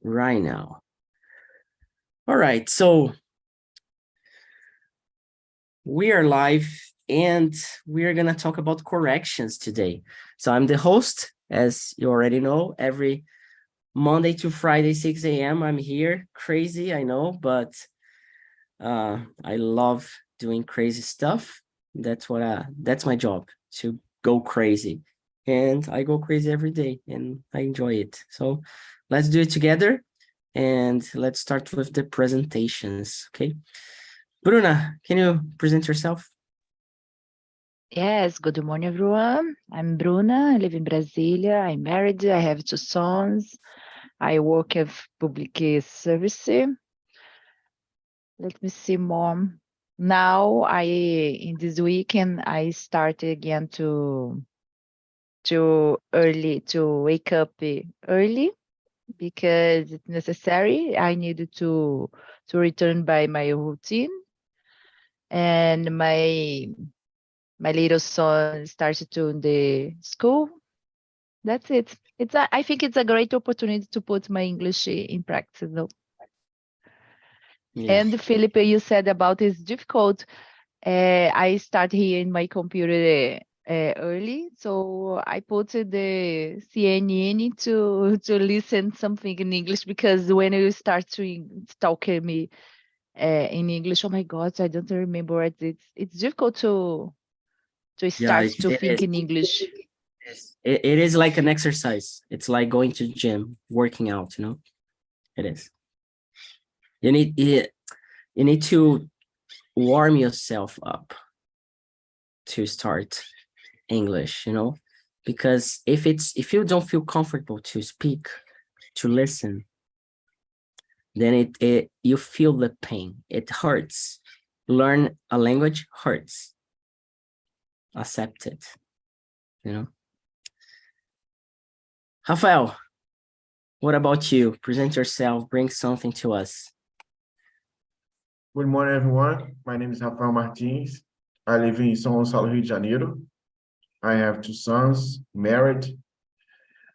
right now. All right, so we are live and we are gonna talk about corrections today. So I'm the host, as you already know. Every Monday to Friday, 6 a.m. I'm here. Crazy, I know, but I love doing crazy stuff. That's my job, to go crazy. And I go crazy every day and I enjoy it. So let's do it together and let's start with the presentations, okay? Bruna, can you present yourself? Yes, good morning, everyone. I'm Bruna. I live in Brasília. I'm married. I have 2 sons. I work at public service. Let me see more. Now, in this weekend, I started again to wake up early because it's necessary. I needed to return by my routine, and my little son started to the school. That's it. I think it's a great opportunity to put my English in practice. No? Yeah. And Felipe, you said about it's difficult. I start here in my computer early, so I put the CNN to listen something in English, because when you start to talk me in English, oh my God, I don't remember it. It's difficult to start to think in English. It is like an exercise. It's like going to the gym, working out, you know? It is. You need to warm yourself up to start English, you know? Because if you don't feel comfortable to speak, to listen, then you feel the pain. It hurts. Learn a language hurts. Accept it, you know? Rafael, what about you? Present yourself, bring something to us. Good morning, everyone. My name is Rafael Martins. I live in São Gonçalo, Rio de Janeiro. I have 2 sons, married.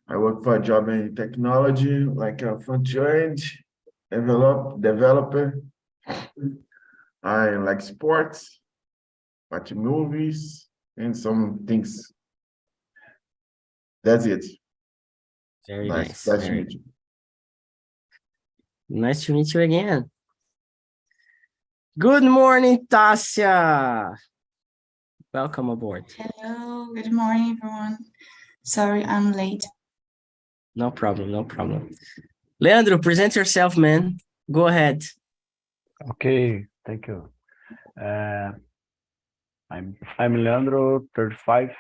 I work for a job in technology, like a front-end developer. I like sports, watch movies, and some things. That's it. Very nice. Nice to meet you. Nice to meet you again. Good morning, Tasia. Welcome aboard. Hello, good morning, everyone. Sorry, I'm late. No problem, no problem. Leandro, present yourself, man. Go ahead. Okay, thank you. I'm Leandro, 35.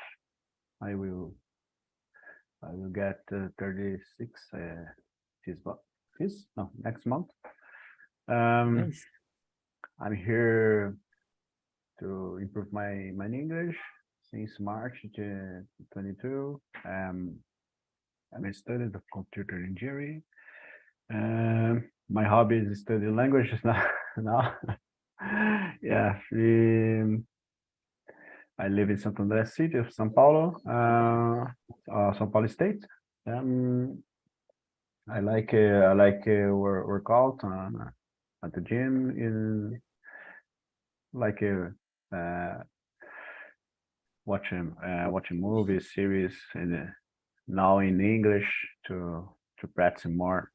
I will get 36 next month. Nice. I'm here to improve my English since March 22. I'm a student of computer engineering. My hobby is studying languages now. Yeah, I live in Santo André City of São Paulo, São Paulo State. I like workout at the gym, watching movies, series, and now in English to practice more.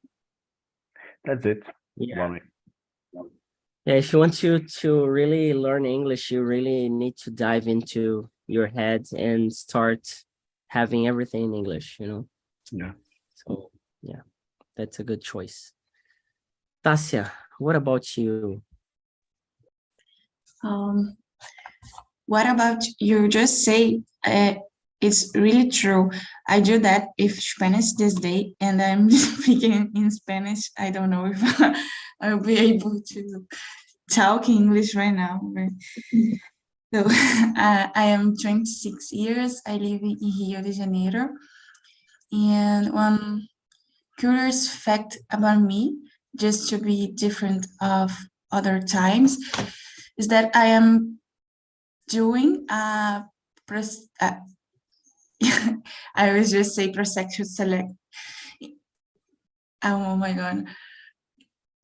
That's it. Yeah. Yeah, if you want to really learn English, you really need to dive into your head and start having everything in English, you know? Yeah. So, yeah, that's a good choice. Tasia, what about you? What about you just say, it's really true. I do that with Spanish this day, and I'm speaking in Spanish. I don't know if I'll be able to talk English right now. So I am 26 years. I live in Rio de Janeiro. And one curious fact about me, just to be different of other times, is that I am doing I was just say prosexual select. Oh my God.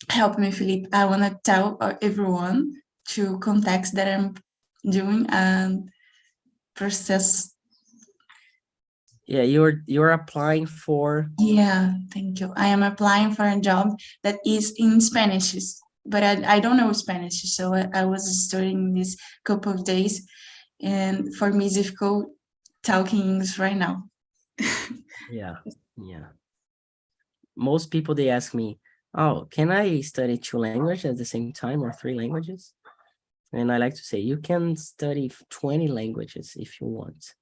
Help me, Felipe. I want to tell everyone to contacts that I'm doing and process. Yeah, you're applying for. Yeah, thank you. I am applying for a job that is in Spanish, but I don't know Spanish, so I was studying this couple of days, and for me it's difficult talking English right now. Yeah, yeah. Most people, they ask me, oh, can I study 2 languages at the same time or 3 languages? And I like to say, you can study 20 languages if you want.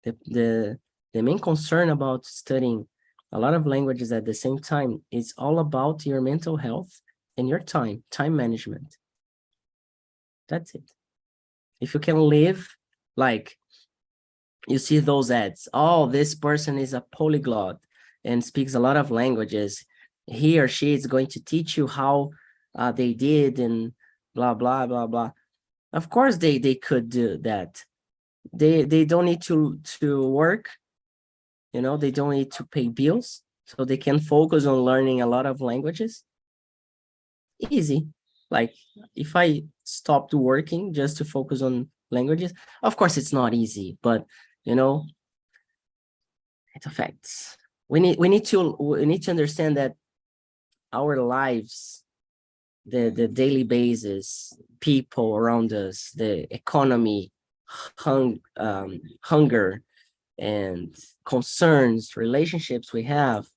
The main concern about studying a lot of languages at the same time is all about your mental health and your time management. That's it. If you can live, like, you see those ads, oh, this person is a polyglot and speaks a lot of languages. He or she is going to teach you how they did and blah, blah, blah, blah. Of course, they could do that. They don't need to work, you know, they don't need to pay bills, so they can focus on learning a lot of languages. Easy. Like, if I stopped working just to focus on languages, of course it's not easy, but you know, it affects. We need to understand that our lives, the daily basis, people around us, the economy, hunger, and concerns, relationships we have,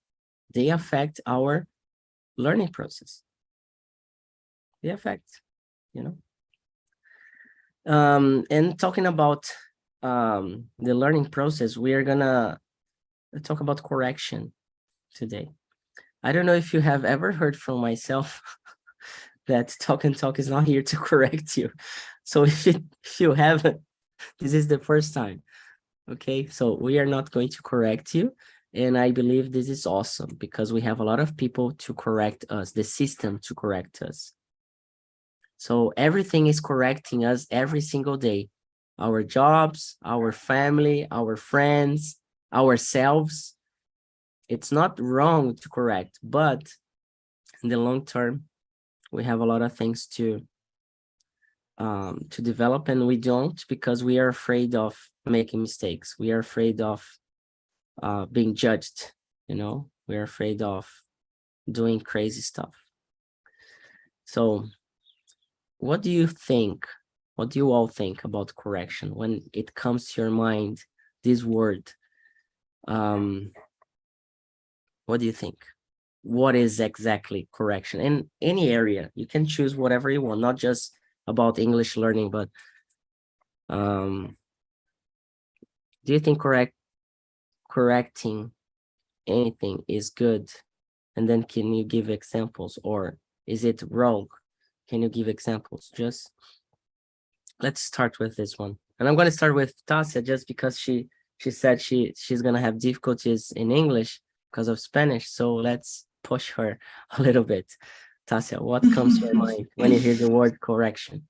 they affect our learning process. They affect, you know. And talking about the learning process, we are gonna talk about correction today. I don't know if you have ever heard from myself that Talk and Talk is not here to correct you. So if you haven't, this is the first time. Okay, so we are not going to correct you. And I believe this is awesome because we have a lot of people to correct us, the system to correct us. So everything is correcting us every single day. Our jobs, our family, our friends, ourselves. It's not wrong to correct, but in the long term, we have a lot of things to develop, and we don't because we are afraid of making mistakes. We are afraid of being judged, you know, we're afraid of doing crazy stuff. So what do you think? What do you all think about correction when it comes to your mind, this word? What do you think? What is exactly correction? In any area, you can choose whatever you want, not just about English learning, but do you think correcting anything is good? And then can you give examples, or is it wrong? Can you give examples? Just let's start with this one. And I'm going to start with Tasia just because she said she's going to have difficulties in English because of Spanish. So let's push her a little bit. Tasia, what comes to your mind when you hear the word correction?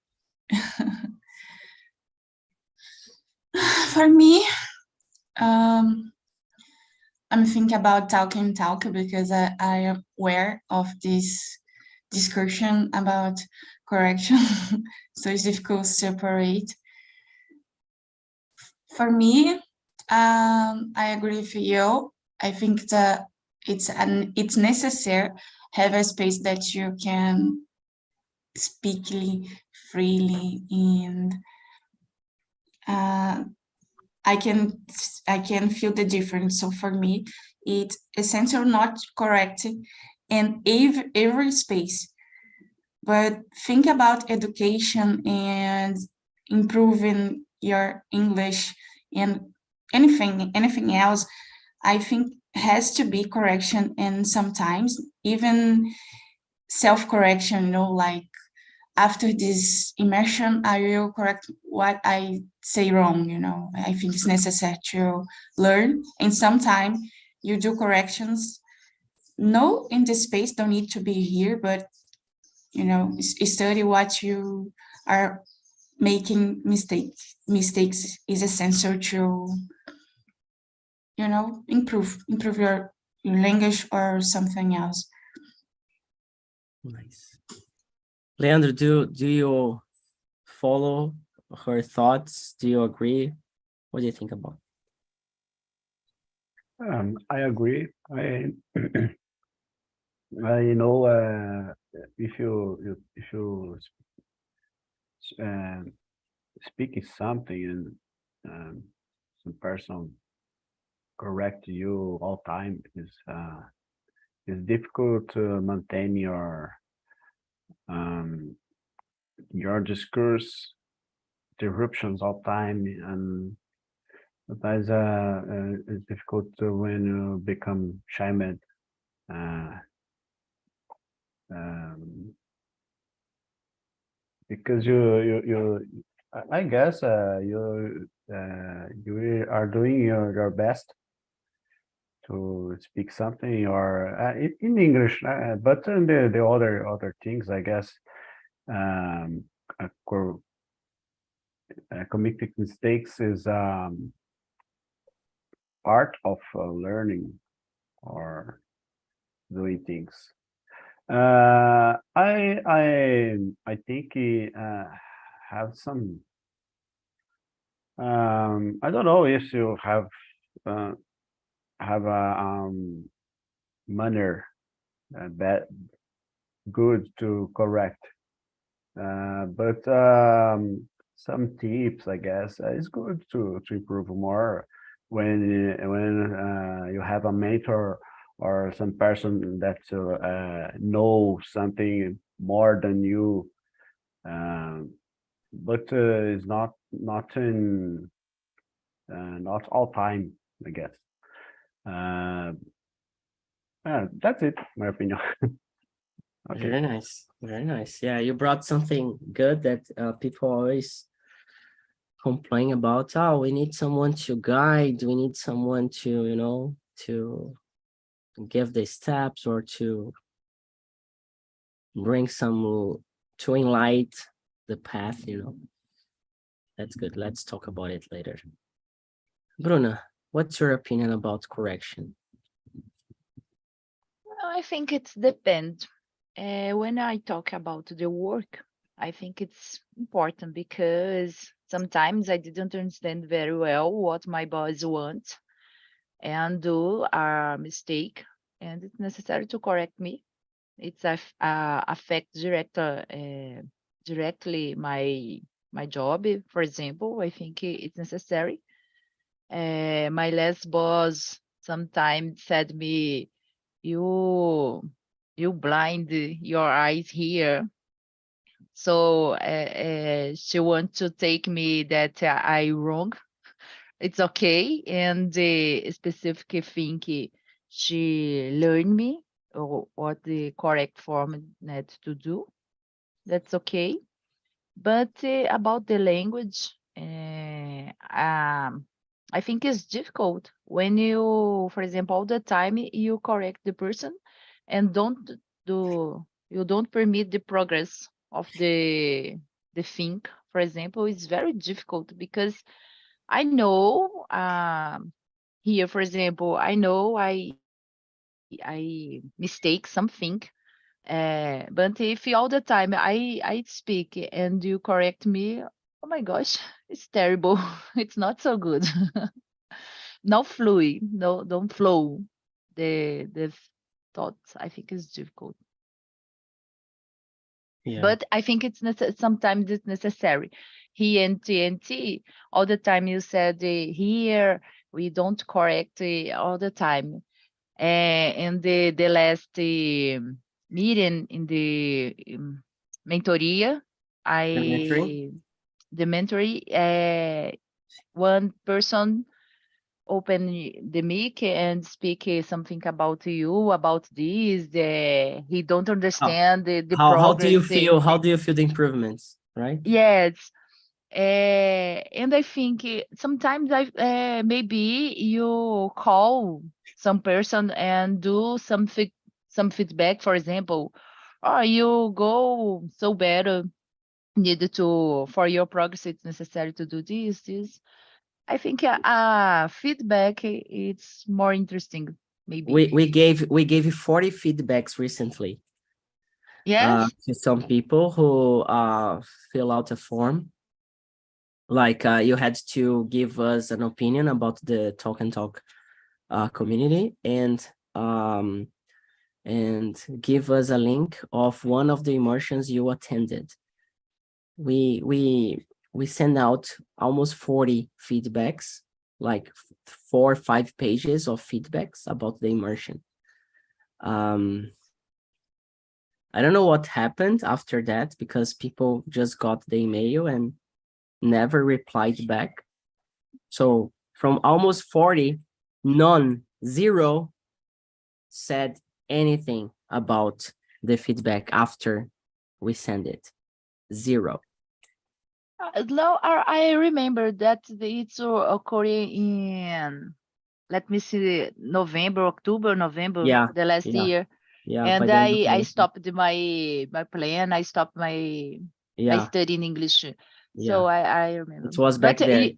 For me, I'm thinking about TALK because I am aware of this discussion about correction, so it's difficult to separate. For me, I agree with you. I think that it's necessary have a space that you can speak freely, and I can feel the difference. So for me, it's essential not correcting in every space, but think about education and improving your English and anything else. I think has to be correction, and sometimes even self-correction, you know, like after this immersion, I will correct what I say wrong, you know. I think it's necessary to learn, and sometimes you do corrections. No, in this space, don't need to be here, but, you know, study what you are making mistakes is essential to, you know, improve your language or something else. Nice. Leandro, do you follow her thoughts? Do you agree? What do you think about? I agree. I know if you speak something and some person correct you all time is difficult to maintain your discourse interruptions all time, and sometimes it's difficult when you become shamed. Because I guess you are doing your best to speak something or in English, but the other things, I guess, committing mistakes is part of learning or doing things. I think he have some. I don't know if you have a manner that good to correct, but some tips, I guess, it's good to improve more when you have a mentor or some person that know something more than you, but it's not all time, I guess. That's it, my opinion. Okay. Very nice, very nice. Yeah, you brought something good that people always complain about. Oh, we need someone to guide. We need someone to, to give the steps or to bring to enlighten the path. That's good. Let's talk about it later. Bruno, what's your opinion about correction? I think it's depend. When I talk about the work, I think it's important because sometimes I didn't understand very well what my boss wants and do a mistake, and it's necessary to correct me. It's affect directly my job. For example, I think it's necessary. My last boss sometimes said me, you blind your eyes here. So she wants to take me that I wrong. It's okay. And the specific thing she learned me or what the correct format to do. That's okay. But about the language, I think it's difficult when you, for example, all the time you correct the person and you don't permit the progress of the thing. For example, it's very difficult because I know here, for example, I know I mistake something. But if all the time I speak and you correct me, oh my gosh, it's terrible. It's not so good. No fluid, no, don't flow. The thoughts, I think is difficult. Yeah. But I think it's sometimes it's necessary. Here in TNT, all the time you said here we don't correct all the time. And the last meeting in the mentoria, the mentoring, one person open the mic and speak something about you, about this. He don't understand the progress. How do you feel? How do you feel the improvements? Right? Yes. And I think sometimes maybe you call some person and do some feedback. For example, oh, you go so better. Needed to for your progress. It's necessary to do this. I think feedback it's more interesting maybe. We gave you 40 feedbacks recently Yes. to some people who fill out a form. Like you had to give us an opinion about the Talk and Talk community and give us a link of one of the immersions you attended. We send out almost 40 feedbacks, like 4 or 5 pages of feedbacks about the immersion. I don't know what happened after that, because people just got the email and never replied back. So from almost 40, zero said anything about the feedback after we send it. Zero. No, I remember that it's occurring in, let me see, November, Yeah, the last yeah, year. yeah. And by the end of I the- stopped my plan. I stopped my yeah, study in English. yeah. So I remember. It was back But there.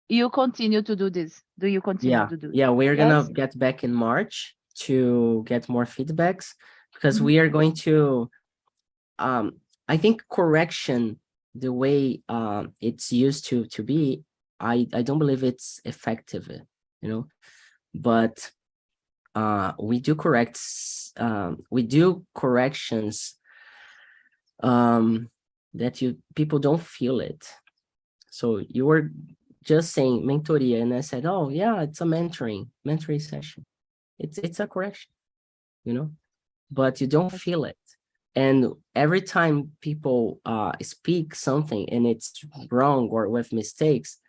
you continue to do this. Do you continue Yeah, to do? yeah. We're gonna Yes? get back in March to get more feedbacks, because Mhm. we are going to, I think correction, the way it's used to be, I don't believe it's effective, you know. But we do corrections that people don't feel it. So you were just saying mentoria, and I said, oh yeah, it's a mentoring session. It's a correction, you know, but you don't feel it. And every time people speak something and it's wrong or with mistakes,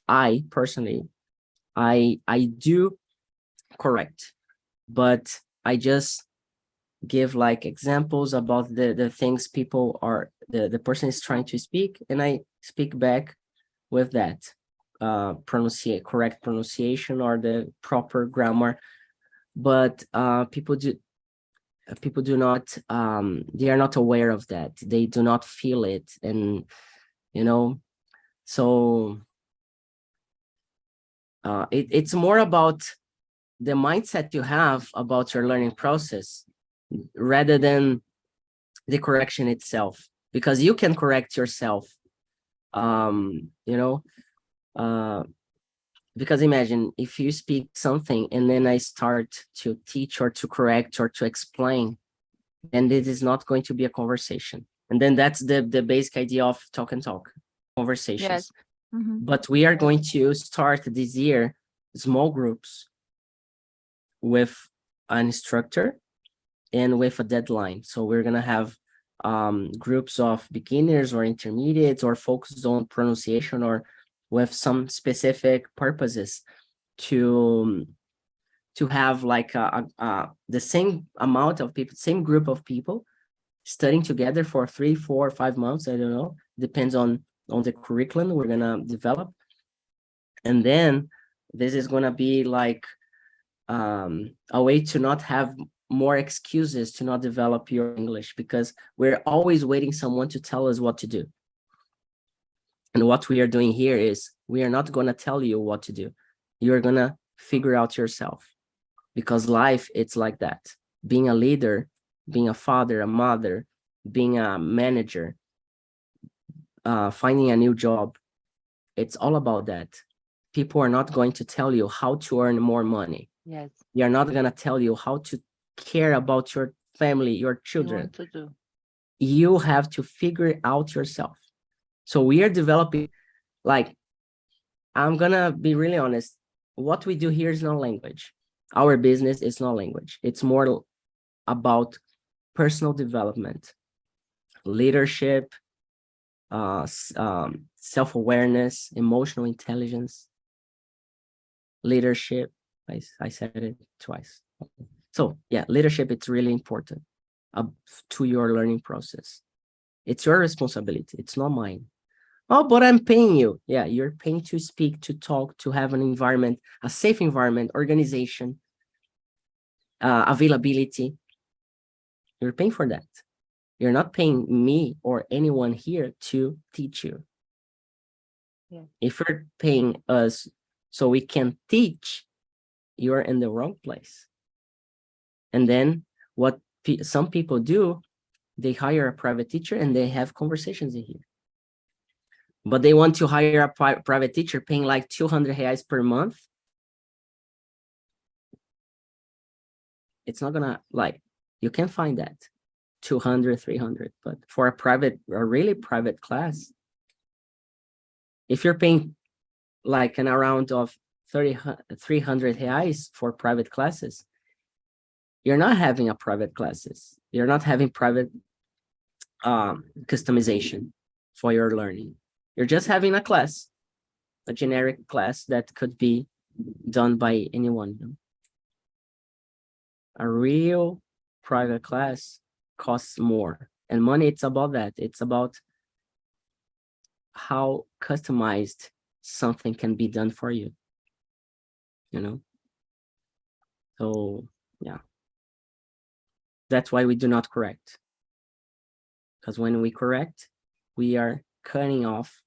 I personally, I do correct, but I just give like examples about the things people are, the person is trying to speak, and I speak back with that correct pronunciation or the proper grammar. But people do not, they are not aware of that, they do not feel it, and you know, so it's more about the mindset you have about your learning process rather than the correction itself, because you can correct yourself. You know, because imagine if you speak something and then I start to teach or to correct or to explain, and it is not going to be a conversation. And then that's the basic idea of Talk and Talk conversations. Yes. Mhm. But we are going to start this year small groups with an instructor and with a deadline. So we're gonna have groups of beginners or intermediates or focused on pronunciation or with some specific purposes to have like the same amount of people, same group of people studying together for 3, 4, 5 months. I don't know, depends on the curriculum we're gonna develop. And then this is gonna be like a way to not have more excuses to not develop your English, because we're always waiting someone to tell us what to do. And what we are doing here is we are not going to tell you what to do. You're going to figure out yourself, because life, it's like that. Being a leader, being a father, a mother, being a manager, finding a new job, it's all about that. People are not going to tell you how to earn more money. Yes. They are not going to tell you how to care about your family, your You children. want to do. You have to figure it out yourself. So we are developing, like, I'm gonna be really honest, what we do here is not language. Our business is not language. It's more about personal development, leadership, self-awareness, emotional intelligence, leadership. I said it twice. So yeah, leadership, it's really important to your learning process. It's your responsibility. It's not mine. Oh, but I'm paying you. Yeah, you're paying to speak, to talk, to have an environment, a safe environment, organization, availability. You're paying for that. You're not paying me or anyone here to teach you. Yeah. If you're paying us so we can teach, you're in the wrong place. And then what some people do, they hire a private teacher and they have conversations in here. But they want to hire a private teacher paying like 200 reais per month. It's not gonna, like, you can find that 200, 300, but for a really private class, if you're paying like an around of 300 reais for private classes, you're not having a private classes. You're not having private customization for your learning. You're just having a class, a generic class that could be done by anyone. A real private class costs more, and money, it's about that. It's about how customized something can be done for you, you know? So, yeah. That's why we do not correct. Because when we correct, we are cutting off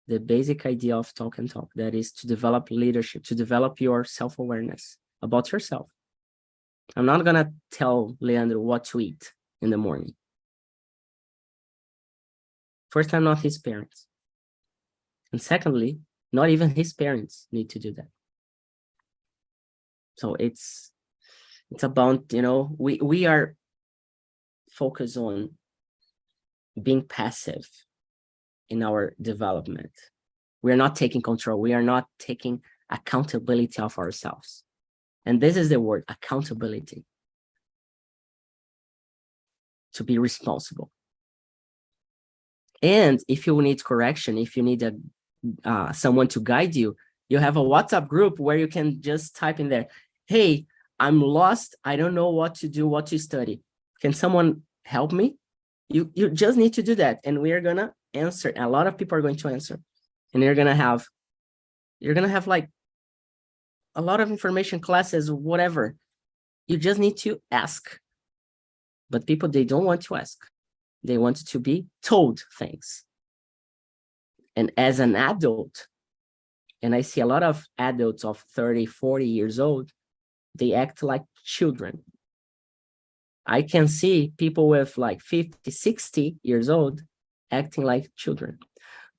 the basic idea of talk and talk, that is to develop leadership, to develop your self-awareness about yourself. I'm not gonna tell Leandro what to eat in the morning. First, I'm not his parents. And secondly, not even his parents need to do that. So it's about, you know, we are focused on being passive in our development. We are not taking control. We are not taking accountability of ourselves. And this is the word, accountability. To be responsible. And if you need correction, if you need someone to guide you, you have a WhatsApp group where you can just type in there, hey, I'm lost. I don't know what to do, what to study. Can someone help me? You just need to do that. And we are going to answer. A lot of people are going to answer. And you're going to have like a lot of information, classes, whatever. You just need to ask. But people, they don't want to ask. They want to be told things. And as an adult, and I see a lot of adults of 30, 40 years old, they act like children. I can see people with like 50, 60 years old acting like children.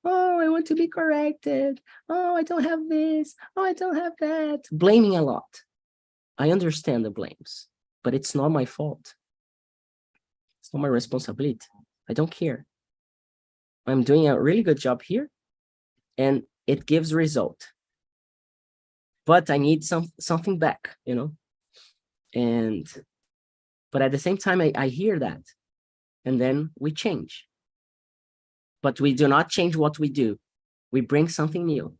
Oh, I want to be corrected. Oh, I don't have this. Oh, I don't have that. Blaming a lot. I understand the blames, but it's not my fault. It's not my responsibility. I don't care. I'm doing a really good job here, and it gives result. But I need something back, you know? But at the same time, I hear that. And then we change. But we do not change what we do. We bring something new.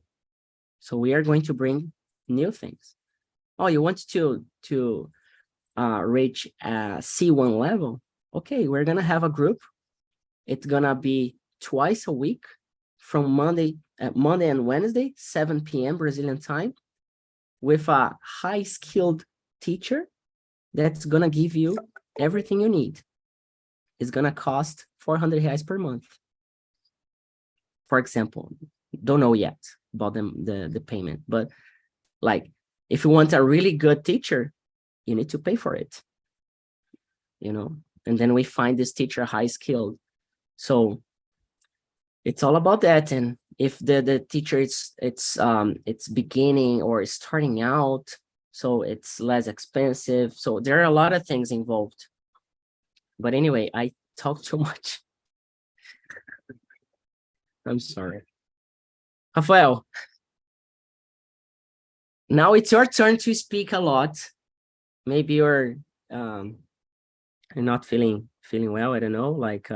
So we are going to bring new things. Oh, you want to reach a C1 level? Okay, we're going to have a group. It's going to be twice a week from Monday and Wednesday, 7 p.m. Brazilian time, with a high-skilled teacher that's going to give you everything you need. It's going to cost 400 reais per month. For example, don't know yet about the payment, but like, if you want a really good teacher, you need to pay for it, you know? And then we find this teacher high-skilled. So it's all about that. And if the teacher it's beginning or starting out, so it's less expensive. So there are a lot of things involved. But anyway, I talk too much. I'm sorry. Rafael, now it's your turn to speak a lot. Maybe you're not feeling well. I don't know. Like,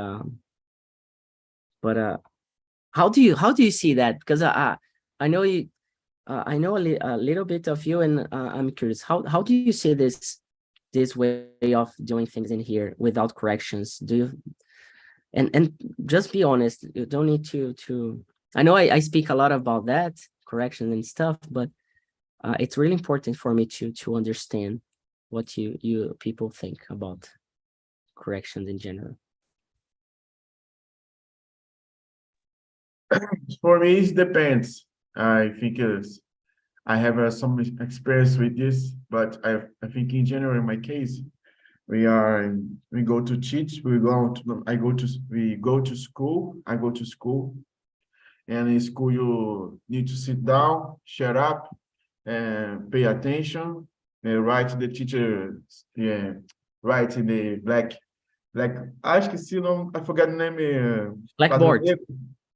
but how do you see that? Because I know you. I know a little bit of you, and I'm curious. How do you see this way of doing things in here without corrections? Do you? And just be honest. You don't need to. I know I speak a lot about that, correction and stuff, but it's really important for me to understand what you people think about corrections in general. For me, it depends. I think I have some experience with this, but I think in general, in my case, we go to teach, we go to school, I go to school, and in school you need to sit down, shut up, and pay attention, and write the teacher, write in the black, acho que se não, I forgot the name. Blackboard.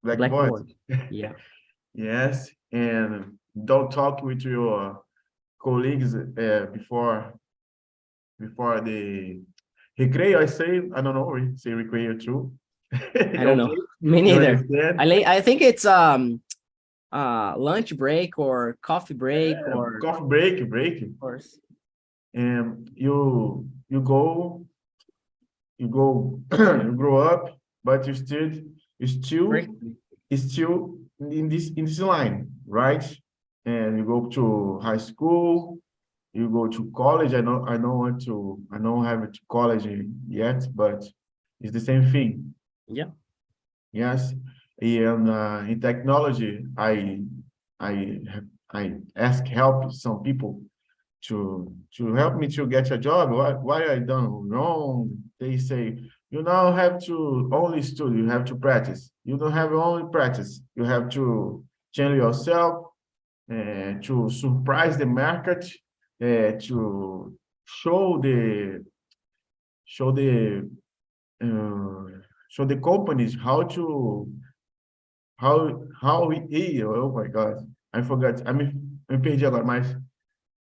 Blackboard. Yeah. Yes, and don't talk with your colleagues before the recreio. I don't know, say recreio too. I don't know. Okay? Me You neither. understand? I think it's lunch break or coffee break or Coffee break. of course. And you go you grow up, but you still Break. in this line, right? And you go to high school, you go to college. I don't have it to college yet, but it's the same thing. Yeah. Yes, and in technology, I ask help some people to help me to get a job. What I done wrong? They say you now have to only study. You have to practice. You don't have only practice. You have to change yourself to surprise the market, to show the companies oh my God, I forgot. Me perdi agora, mas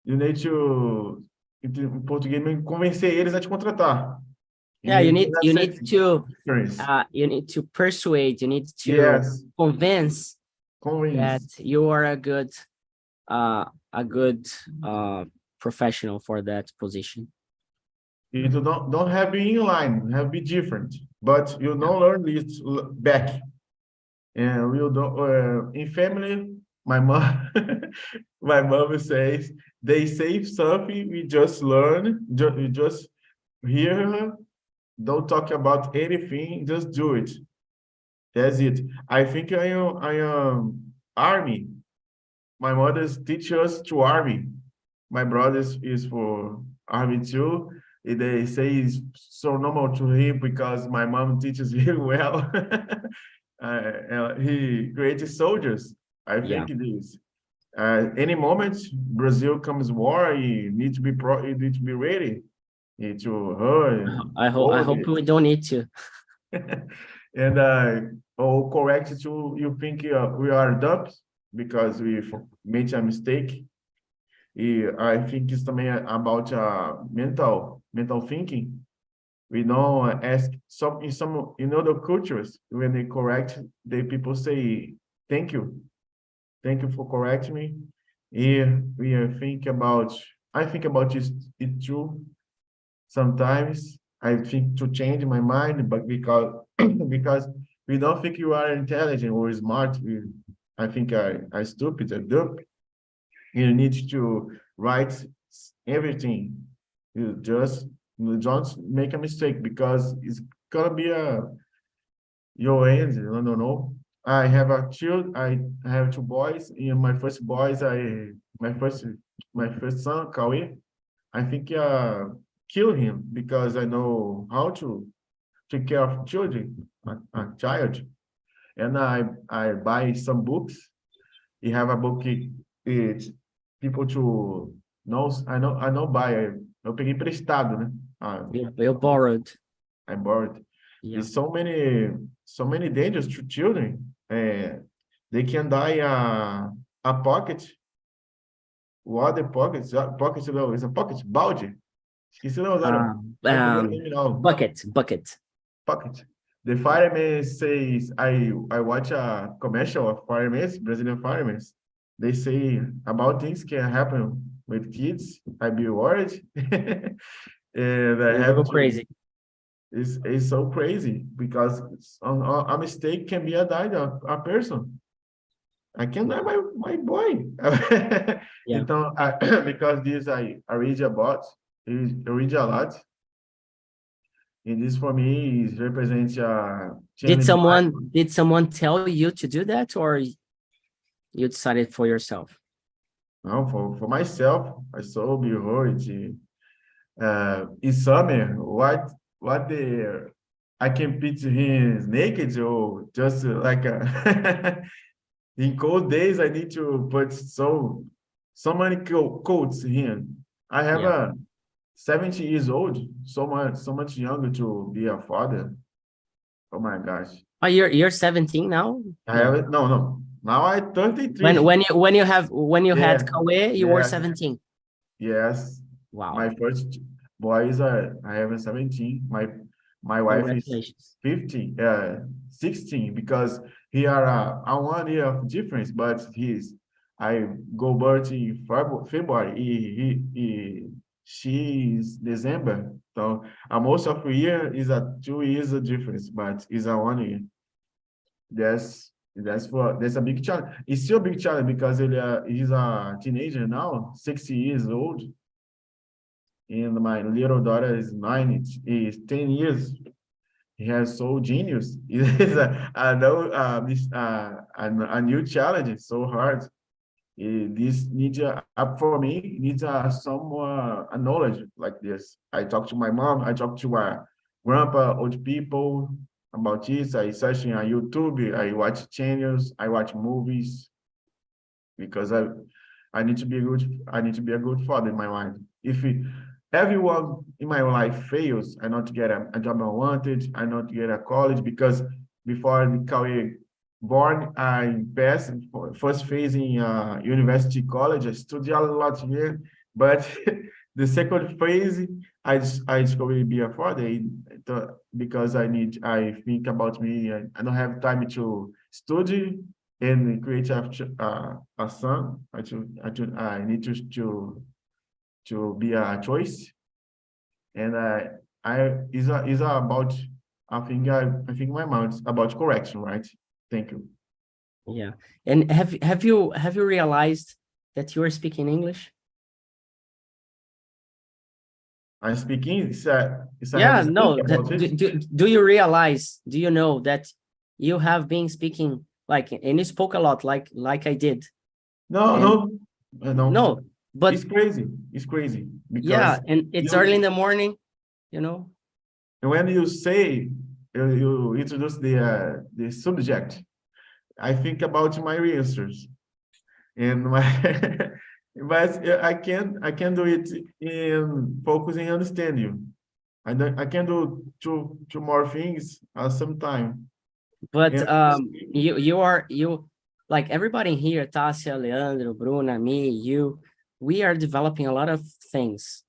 you need to, em português, convencer eles a te contratar. Yeah, you need That's to difference. you need to persuade, you need to Yes, convince that convince. you are a good professional for that position. You don't have to be in line, have to be different, but you don't learn this back. And we don't in family. My mom, my mom says they say something. We just learn. We just hear her. Don't talk about anything. Just do it. That's it. I think I am army. My mother's teach us to army. My brother's is for army too. They say it's so normal to him because my mom teaches him well. He created soldiers. I think it is. Any moment Brazil comes war, you need to be you need to be ready. You need to I hope we don't need to. And correct to you think we are dumb because we made a mistake. I think it's também about mental thinking. We don't ask in some in other cultures when they correct, the people say thank you for correcting me. Here we think about it too. Sometimes I think to change my mind, but because we don't think you are intelligent or smart, I think I stupid, I dumb. You need to write everything. You don't make a mistake because it's gonna be your end. I don't know. I have I have two boys. And my first son, Kawi, I think kill him because I know how to take care of children, a child. And I buy some books. You have a book. It people to know. I know buy. Eu peguei emprestado, né? You borrowed. I borrowed. Yeah. There's so many dangers to children. They can die a pocket. What the pocket? Pocket não, it's a pocket. Balde. Esqueci não, Bucket. Pocket. The fireman says, I watch a commercial of firemen, Brazilian firemen. They say about things can happen with kids. I be worried. And I have go crazy. It's so crazy because a mistake can be a person. I can die my boy. Yeah. Então, because this I read a lot. And this for me is represents Did someone tell you to do that, or you decided for yourself? No, for myself, I saw before it. In summer, what the I can picture him naked or just like a in cold days. I need to put so many coats here. I have Yeah. a 70 years old, so much younger to be a father. Oh my gosh. Oh, you're 17 now? I No. have it. No. Now I'm 33. When you had Yeah, Kawe, you were yeah, 17. yes. Wow. My first boys are I have 17. My wife is Congratulations. 50, 16 because he are a 1 year of difference, but I go birth in February. She's December. So most of the year is a 2 years of difference, but it's a 1 year. That's a big challenge. It's still a big challenge because he's a teenager now, 60 years old, and my little daughter is 10 years. He has so genius. It is I know a new challenge. It's so hard. This needs up for me needs some a knowledge like this. I talk to my mom. I talk to my grandpa, old people about this. I search on YouTube. I watch channels. I watch movies because I need to be a good father in my mind. If everyone in my life fails, I not get a job I wanted, I not get a college because before the career born, I passed for first phase in university college. I studied a lot here, but the second phase, I discovered be a father because I think about me. I don't have time to study and create a son. I need to be a choice, and is about I think my mind is about correction, right? Thank you. Yeah. And have you realized that you are speaking English? I'm speaking. I Yeah, have to no. think about it. Do you realize, do you know that you have been speaking like, and you spoke a lot like I did. No, no. No, but It's crazy. It's crazy yeah, because and it's early in the morning, you know. when you say you introduce the subject, I think about my answers and my but I can do it in focusing understand you. I can do two more things at some time. But And you like everybody here, Tasia, Leandro, Bruno, me, you, we are developing a lot of things.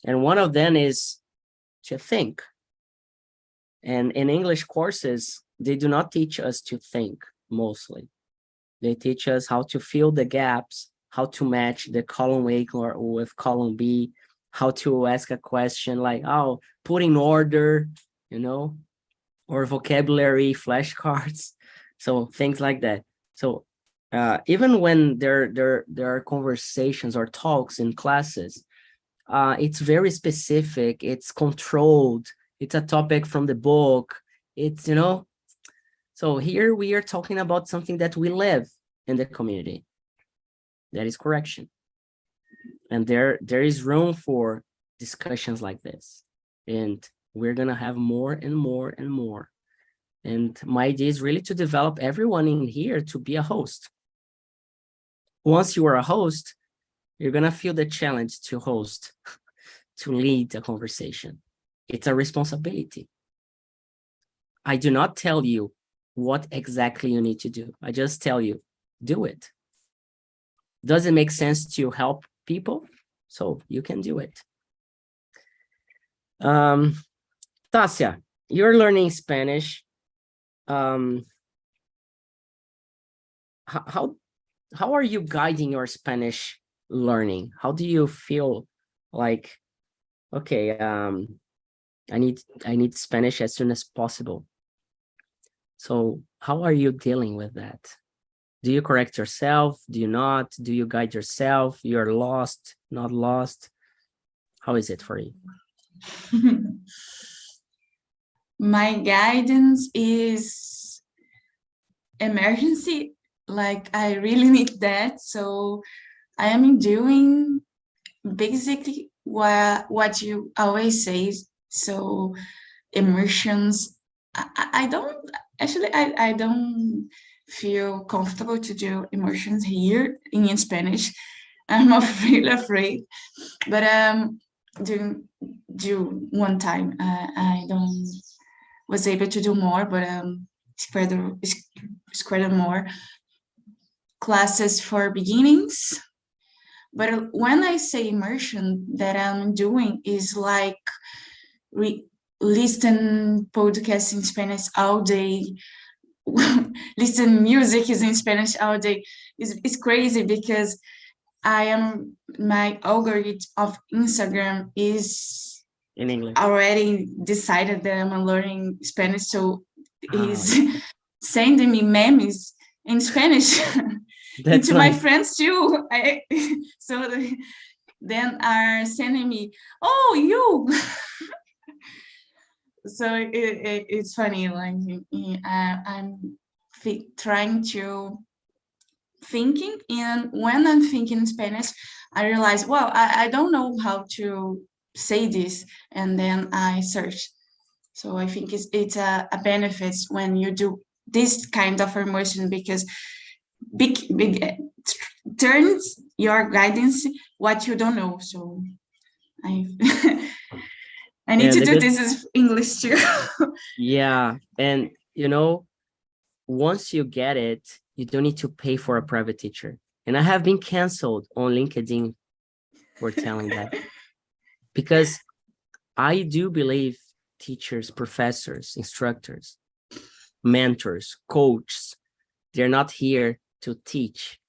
And one of them is to think. And in English courses, they do not teach us to think mostly. They teach us how to fill the gaps, how to match the column A with column B, how to ask a question like, oh, put in order, you know, or vocabulary flashcards. So things like that. So even when there are conversations or talks in classes, it's very specific, it's controlled, it's a topic from the book, it's, you know. So here we are talking about something that we live in the community. That is correction. And there is room for discussions like this. And we're gonna have more and more and more. And my idea is really to develop everyone in here to be a host. Once you are a host, you're gonna feel the challenge to host, to lead a conversation. It's a responsibility. I do not tell you what exactly you need to do. I just tell you, do it. Does it make sense to help people? So you can do it. Tasia, you're learning Spanish. How are you guiding your Spanish learning? How do you feel like, okay, I need Spanish as soon as possible. So how are you dealing with that? Do you correct yourself? Do you not? Do you guide yourself? You're lost, not lost? How is it for you? My guidance is emergency. Like I really need that. So I am doing basically what you always say. So immersions, I don't actually I don't feel comfortable to do immersions here in Spanish. I'm really afraid, but do one time. I don't was able to do more, but spread more classes for beginnings. But when I say immersion, that I'm doing is like listen podcasts in Spanish all day, listen music is in Spanish all day. It's crazy because my algorithm of Instagram is In English. already decided that I'm learning Spanish, so he's okay. sending me memes in Spanish That's into my right. friends too. So then are sending me, oh, you. So it's funny, like I'm trying to thinking, and when I'm thinking Spanish, I realize, well, I don't know how to say this, and then I search. So I think it's a benefit when you do this kind of immersion, because big turns your guidance what you don't know. So I I need And to the do good, this in English too. yeah, and you know, once you get it, you don't need to pay for a private teacher. And I have been canceled on LinkedIn for telling that, because I do believe teachers, professors, instructors, mentors, coaches, they're not here to teach.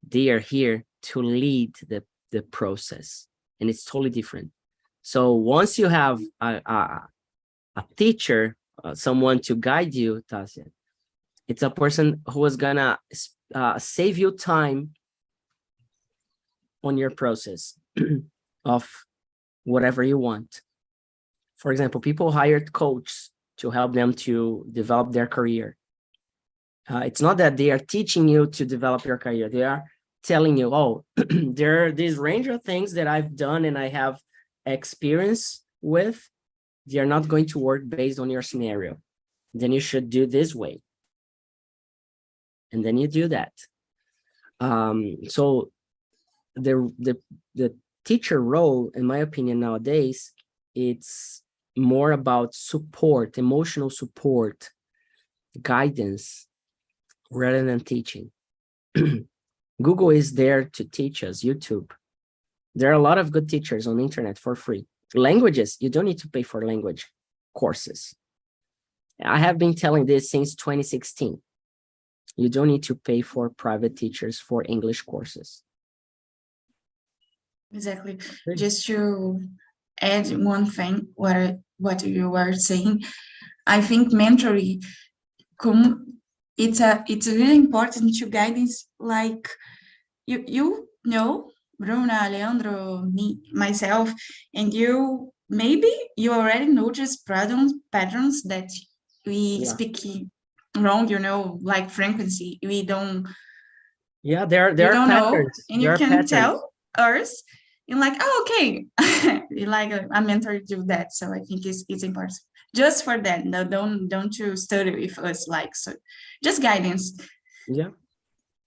They are here to lead the process. And it's totally different. So once you have a teacher, someone to guide you, Tasia, it's a person who is gonna save you time on your process of whatever you want. For example, people hired coaches to help them to develop their career. It's not that they are teaching you to develop your career. They are telling you, oh, there are this range of things that I've done and I have experience with. They are not going to work based on your scenario. Then you should do this way. And then you do that. So the teacher role, in my opinion, nowadays, it's more about support, emotional support, guidance, rather than teaching. Google is there to teach us, YouTube. There are a lot of good teachers on the internet for free. Languages, you don't need to pay for language courses. I have been telling this since 2016. You don't need to pay for private teachers for English courses. Exactly. Just to add one thing, what you were saying, I think mentoring, it's really important to guidance, like you know, Bruna, Leandro, me, myself, and you, maybe you already notice patterns that we speak wrong, like frequency. We don't There are know, patterns. and There you are can patterns. tell us, and like, oh, okay, you like a mentor do that. So I think it's important just for that. No, don't you study with us, like, so just guidance.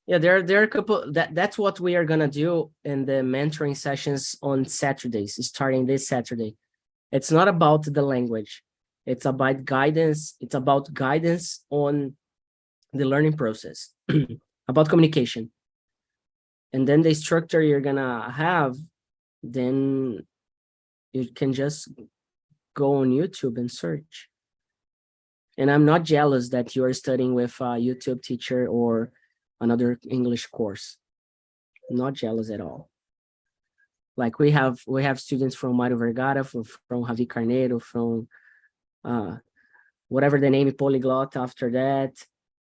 There are a couple that's what we are gonna do in the mentoring sessions on Saturdays, starting this Saturday. It's not about the language. It's about guidance. It's about guidance on the learning process, about communication. And then the structure you're gonna have, then you can just go on YouTube and search. And I'm not jealous that you are studying with a YouTube teacher or another English course. I'm not jealous at all. Like we have students from Mario Vergara, from Javi Carneiro, from whatever the name, Polyglot after that.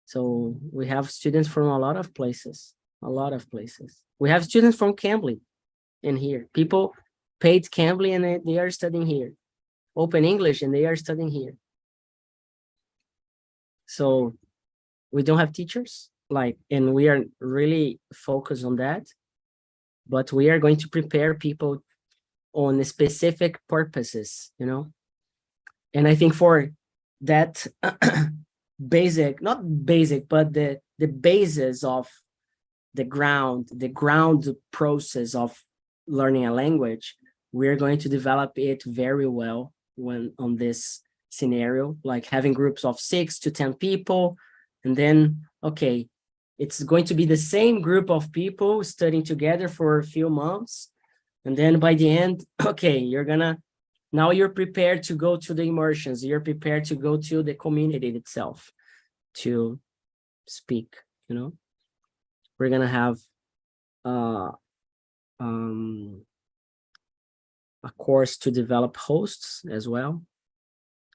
So we have students from a lot of places. We have students from Cambly in here. People paid Cambly and they are studying here. Open English and they are studying here. So we don't have teachers, and we are really focused on that. but we are going to prepare people on specific purposes, you know? And I think for that basic, not basic, but the basis of the ground process of learning a language, we're going to develop it very well when on this scenario, like having groups of 6 to 10 people. And then, okay, it's going to be the same group of people studying together for a few months. And then by the end, okay, now you're prepared to go to the immersions. You're prepared to go to the community itself to speak, you know? We're gonna have a course to develop hosts as well.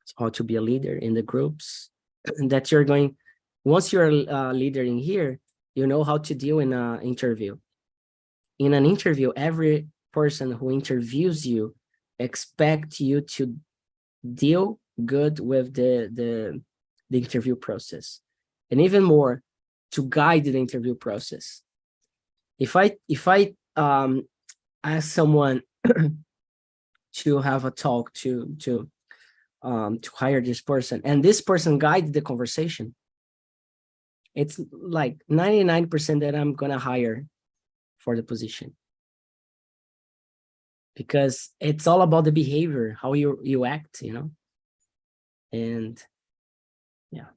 It's how to be a leader in the groups. And that you're going, once you're a leader in here, you know how to deal in an interview. In an interview, every person who interviews you expect you to deal good with the interview process, and even more, to guide the interview process. If I ask someone to have a talk to hire this person, and this person guides the conversation, it's like 99% that I'm gonna hire for the position, because it's all about the behavior, how you act, you know. And yeah.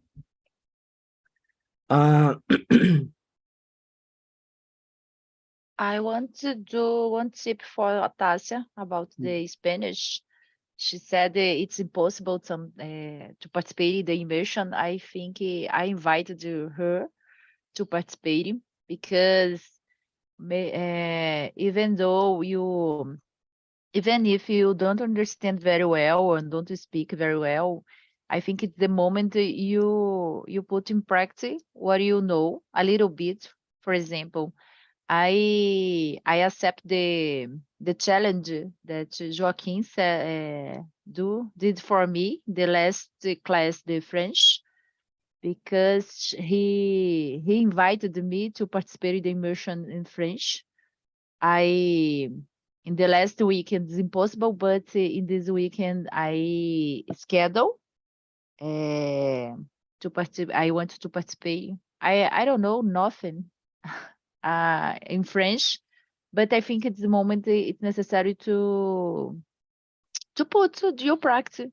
I want to do one tip for Tasia about the Spanish. She said it's impossible to participate in the immersion. I think I invited her to participate because even if you don't understand very well and don't speak very well, I think it's the moment you put in practice what you know a little bit. For example, I accept the challenge that Joaquim did for me the last class, the French, because he invited me to participate in the immersion in French. In the last weekend it's impossible, but in this weekend I schedule to participate. I want to participate. I don't know nothing in French, but I think it's the moment it's necessary to put to your practice,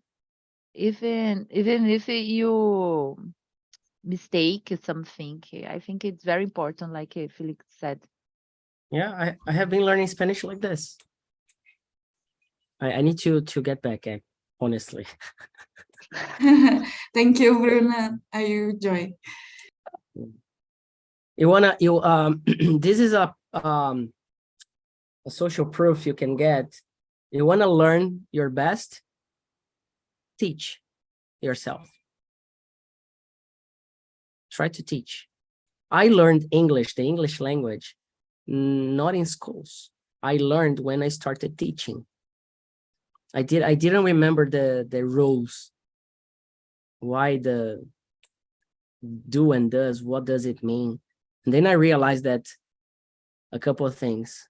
even if you mistake something. I think it's very important, like Felix said. Yeah, I have been learning Spanish like this. I need to get back, honestly. Thank you, Bruno. I enjoy. This is a social proof you can get. You wanna learn your best? Teach yourself. Try to teach. I learned English, the English language, not in schools. I learned when I started teaching. I didn't remember the rules. Why the do and does, what does it mean? And then I realized that a couple of things.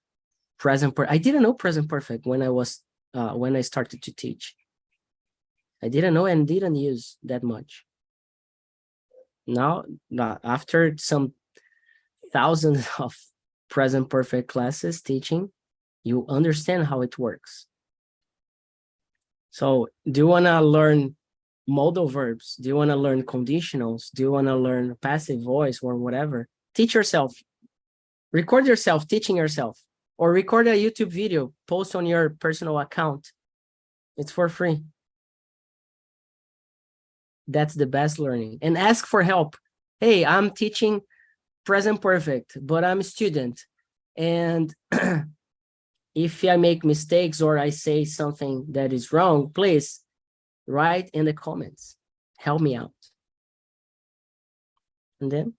I didn't know present perfect when I started to teach. I didn't know and didn't use that much. Now, after some thousands of present perfect classes teaching, you understand how it works. So do you want to learn modal verbs? Do you want to learn conditionals? Do you want to learn passive voice or whatever? Teach yourself. Record yourself teaching yourself, or record a YouTube video, post on your personal account. It's for free. That's the best learning. And ask for help. Hey, I'm teaching present perfect, but I'm a student. And if I make mistakes or I say something that is wrong, please write in the comments. Help me out. And then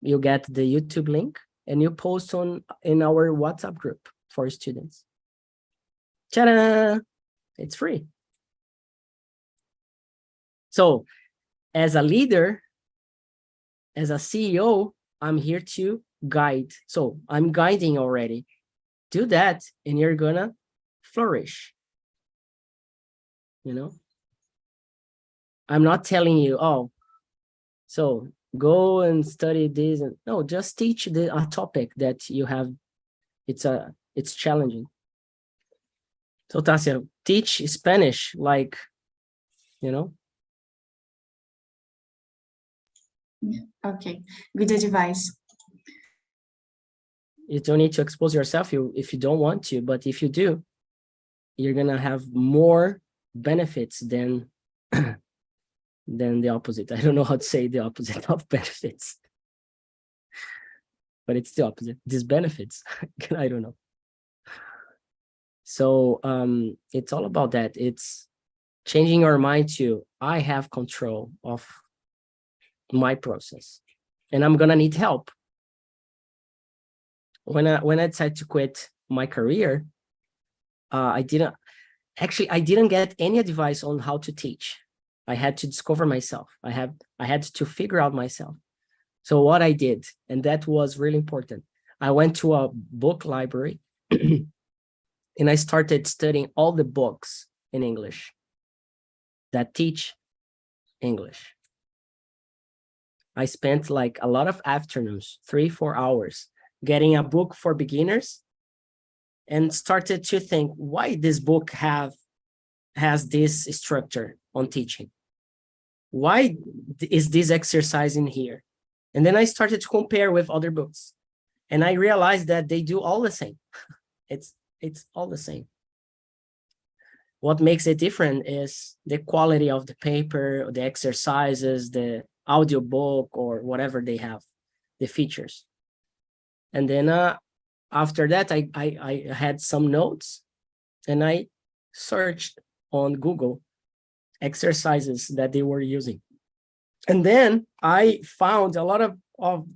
you get the YouTube link and you post in our WhatsApp group for students. Ta-da! It's free. So as a leader, as a CEO, I'm here to guide. So I'm guiding already. Do that and you're gonna flourish. You know, I'm not telling you, oh, so go and study this, and no, just teach a topic that you have. It's challenging. So Tasia, teach Spanish like, you know. Okay, good advice. You don't need to expose yourself if you don't want to, but if you do, you're gonna have more benefits than the opposite. I don't know how to say the opposite of benefits, but it's the opposite. Disbenefits. I don't know. So it's all about that. It's changing your mind to, I have control of my process and I'm gonna need help. When I decided to quit my career, I didn't get any advice on how to teach. I had to discover myself. I had to figure out myself. So what I did, and that was really important, I went to a book library and I started studying all the books in English that teach English. I spent like a lot of afternoons, 3-4 hours, getting a book for beginners and started to think why this book has this structure on teaching. Why is this exercise in here? And then I started to compare with other books. And I realized that they do all the same. It's all the same. What makes it different is the quality of the paper, the exercises, the audio book, or whatever they have, the features. And then after that, I had some notes and I searched on Google exercises that they were using. And then I found a lot of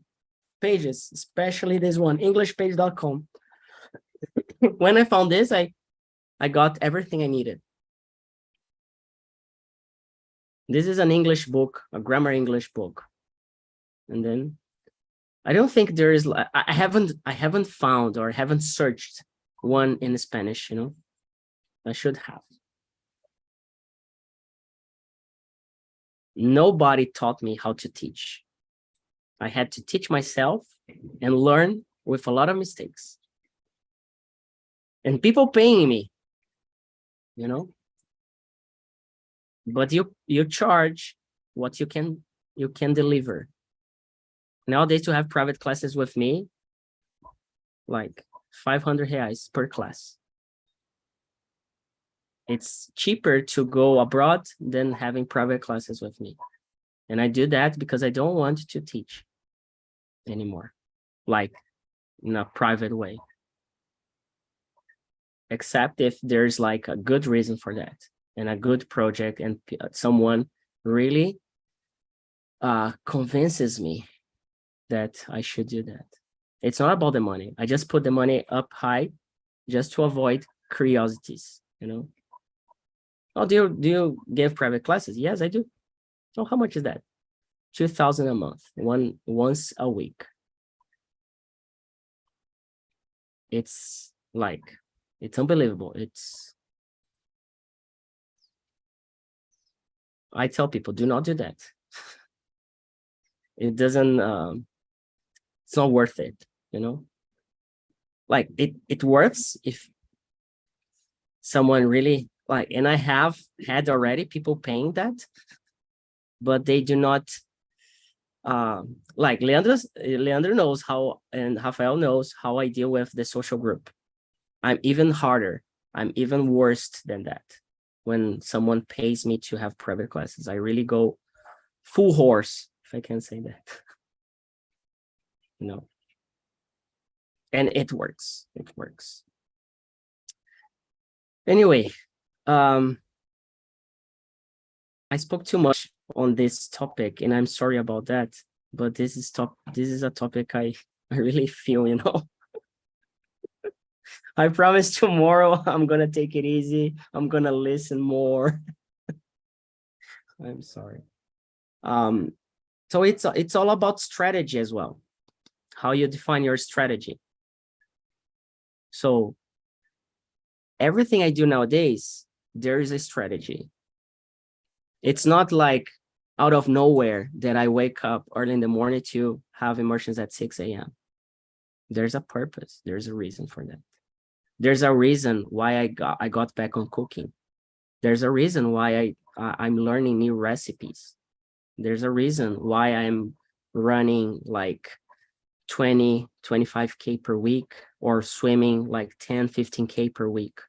pages, especially this one, englishpage.com. When I found this, I got everything I needed. This is an English book, a grammar English book. And then I don't think there is, I haven't found or haven't searched one in Spanish, you know. I should have. Nobody taught me how to teach. I had to teach myself and learn with a lot of mistakes. And people paying me, you know. But you charge what you can deliver. Nowadays, to have private classes with me, like 500 reais per class. It's cheaper to go abroad than having private classes with me. And I do that because I don't want to teach anymore, like in a private way. Except if there's like a good reason for that and a good project and someone really convinces me that I should do that. It's not about the money. I just put the money up high just to avoid curiosities, you know. Oh, do you give private classes? Yes, I do. Oh, how much is that? 2,000 a month, once a week. It's like, it's unbelievable. I tell people, do not do that. It doesn't, it's not worth it, you know? Like it works if someone really like, and I have had already people paying that, but they do not, like Leandro knows how, and Rafael knows how I deal with the social group. I'm even harder. I'm even worse than that. When someone pays me to have private classes, I really go full horse, if I can say that. You know, and it works. It works. Anyway, I spoke too much on this topic, and I'm sorry about that. But this is a topic I really feel, you know. I promise tomorrow I'm gonna take it easy. I'm gonna listen more. I'm sorry. So it's all about strategy as well. how you define your strategy. So everything I do nowadays, there is a strategy. It's not like out of nowhere that I wake up early in the morning to have immersions at 6 a.m. There's a purpose. There's a reason for that. There's a reason why I got back on cooking. There's a reason why I'm learning new recipes. There's a reason why I'm running like 20, 25K per week, or swimming like 10, 15K per week.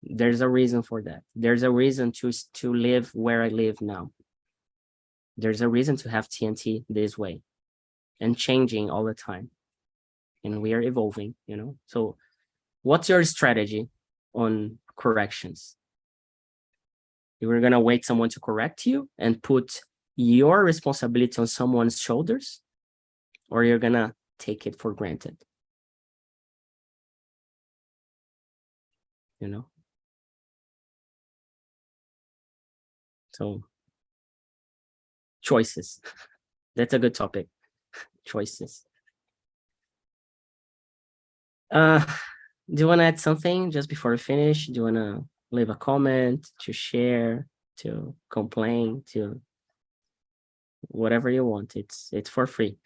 There's a reason for that. There's a reason to live where I live now. There's a reason to have TNT this way, and changing all the time. And we are evolving, you know? So what's your strategy on corrections? You were gonna wait someone to correct you and put your responsibility on someone's shoulders, or you're gonna take it for granted? You know? So choices. That's a good topic. Choices. Do you want to add something just before we finish? Do you want to leave a comment, to share, to complain, to whatever you want? It's for free.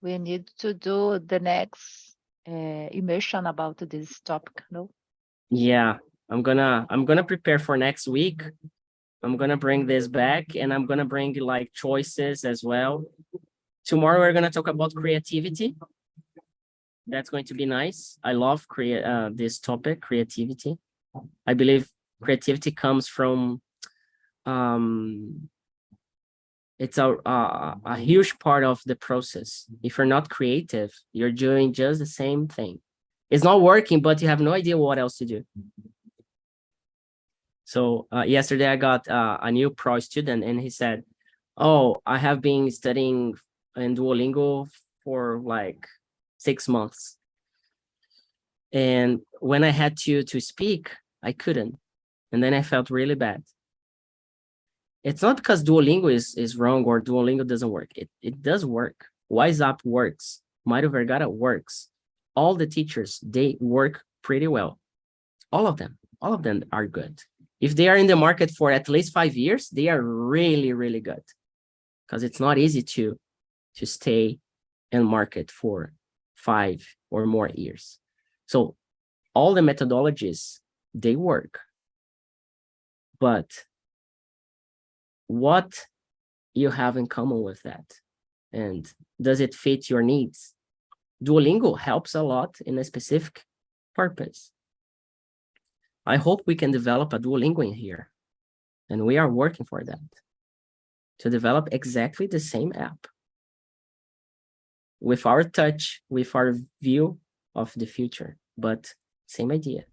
We need to do the next immersion about this topic, no? Yeah, I'm gonna prepare for next week. I'm gonna bring this back, and I'm gonna bring like choices as well. Tomorrow we're gonna talk about creativity. That's going to be nice. I love this topic, creativity. I believe creativity comes from it's a huge part of the process. If you're not creative, you're doing just the same thing. It's not working, but you have no idea what else to do. So yesterday I got a new pro student, and he said, oh, I have been studying in Duolingo for like 6 months. And when I had to speak, I couldn't. And then I felt really bad. It's not because Duolingo is wrong or Duolingo doesn't work. It does work. WhatsApp works. Mario Vergara works. All the teachers, they work pretty well. All of them are good. If they are in the market for at least 5 years, they are really, really good. Because it's not easy to stay in market for 5 or more years. So all the methodologies, they work. But what you have in common with that? And does it fit your needs? Duolingo helps a lot in a specific purpose. I hope we can develop a Duolingo in here. And we are working for that. To develop exactly the same app. With our touch, with our view of the future. But same idea.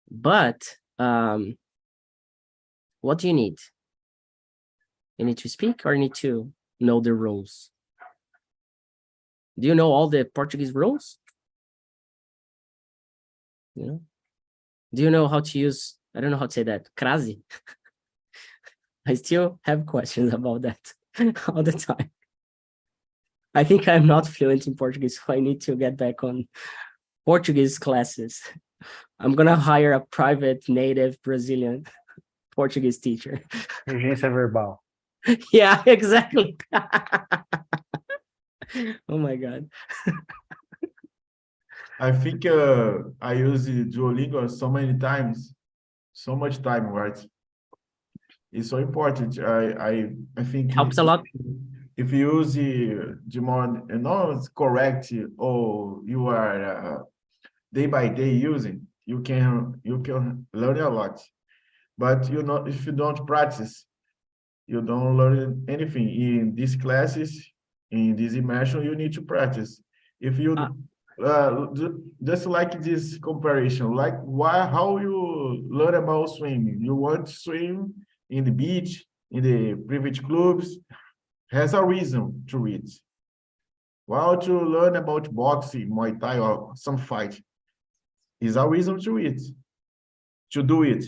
But what do you need? You need to speak, or you need to know the rules? Do you know all the Portuguese rules? You know? Do you know how to use, I don't know how to say that, crase? I still have questions about that all the time. I think I'm not fluent in Portuguese, so I need to get back on Portuguese classes. I'm gonna hire a private native Brazilian Portuguese teacher. Urgência verbal. Yeah, exactly. Oh my God. I think I use Duolingo so many times, so much time, right? It's so important. I think Helps a lot. if you use the more, it's correct, or you are day by day using, you can learn a lot. But if you don't practice, you don't learn anything. In these classes, in this immersion, you need to practice. If you just like this comparison, like how you learn about swimming. You want to swim in the beach, in the private clubs, has a reason to read. While to learn about boxing, Muay Thai, or some fight, is a reason to read, to do it.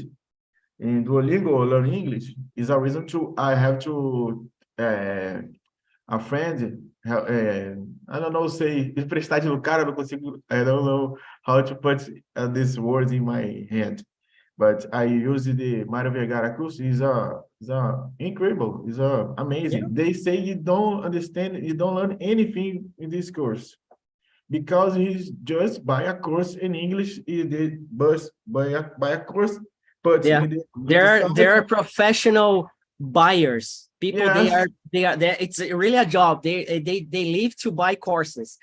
In Duolingo, learn English is a reason I have to a friend, I don't know, say, emprestade no cara, eu não consigo, I don't know how to put this word in my hand. But I use the Mario Vergara course. Is incredible. Is amazing. Yeah. They say you don't understand, you don't learn anything in this course because he's just buy a course in English. He did buy a course, but Yeah. There are professional buyers. People they are it's really a job. They live to buy courses.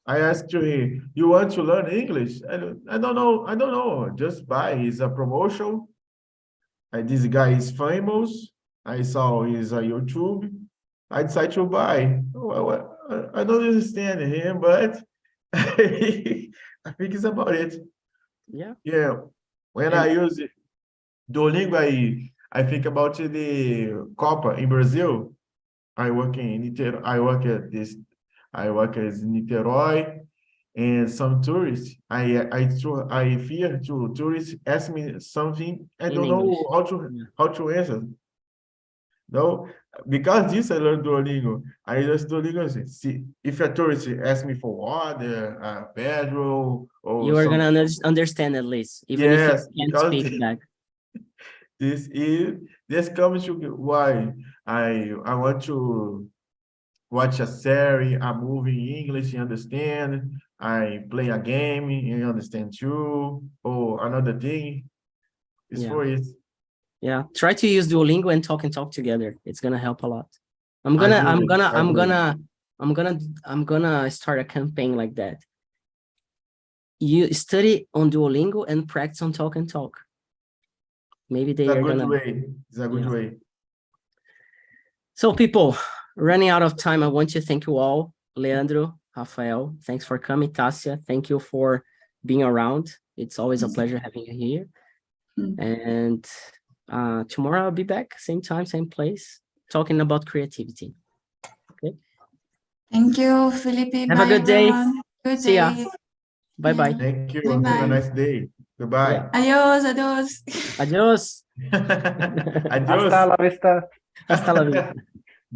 I asked him, you want to learn English? I don't know. Just buy. It's a promotion. This guy is famous. I saw his YouTube. I decided to buy. Well, I don't understand him, but I think it's about it. Yeah. Yeah. When I use Duolingo, I think about the Copa in Brazil. I work as Niterói, and some tourists. I fear to tourists ask me something. I In don't English. know how to answer. No, because this I learned Duolingo. I just Duolingo. See, if a tourist asks me for water, petrol, or You are some, gonna understand at least, even yes, if you can't because speak back. this comes to why I want to watch a series, a movie in English, you understand. I play a game, you understand too. Or another thing, it's for it. Yeah, try to use Duolingo and talk together. It's gonna help a lot. I'm I gonna start a campaign like that. You study on Duolingo and practice on talk. Maybe they It's a are good gonna. way. It's a good Yeah. way. So people, running out of time, I want to thank you all. Leandro, Rafael, thanks for coming. Tassia, thank you for being around. It's always a pleasure having you here. And tomorrow I'll be back, same time, same place, talking about creativity. Okay. Thank you, Felipe. Have a good day. Good See ya. day. Bye-bye. Yeah. Thank you. Bye-bye. Have a nice day. Goodbye. Yeah. Adiós, adiós. Adiós. Adios. Hasta la vista. Hasta la vista.